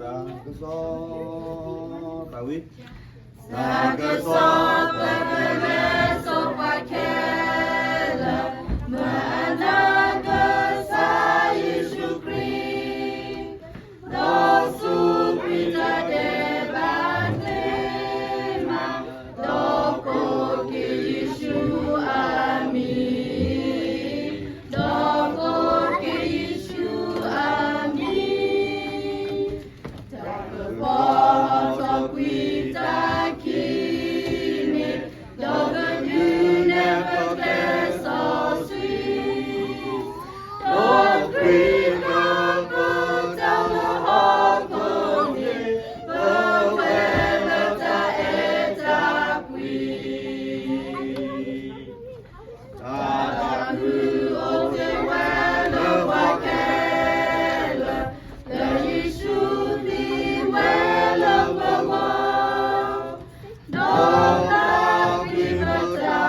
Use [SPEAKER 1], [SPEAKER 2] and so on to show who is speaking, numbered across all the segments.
[SPEAKER 1] Sakeso Tawid
[SPEAKER 2] Sakeso Pagare Sopakela Managa sa Yesu Christ Dosu Prita Debatema Doko ke Yesu Amin Doko ke Yesu Amin Takapata Prita Kini Doga Dune Pagesa Sweet Dok Prita Patala Hokoni Bawela Ta Eta Kui Tataku Ote Wela Wakela La Yishuti Wela Wawa Dona Kimata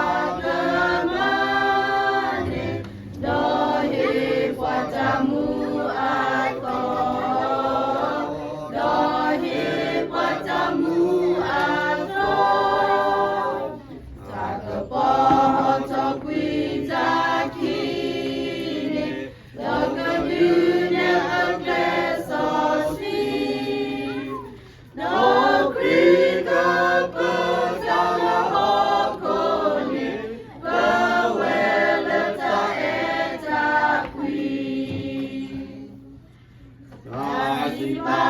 [SPEAKER 2] Gamani Dohi Patamu Ako Dohi Patamu Ako Takapoto Kwita Kini Lokalunya Aglesa Sweet No Krika Patala Hokoni Bawela Ta Eta Kui Tasipa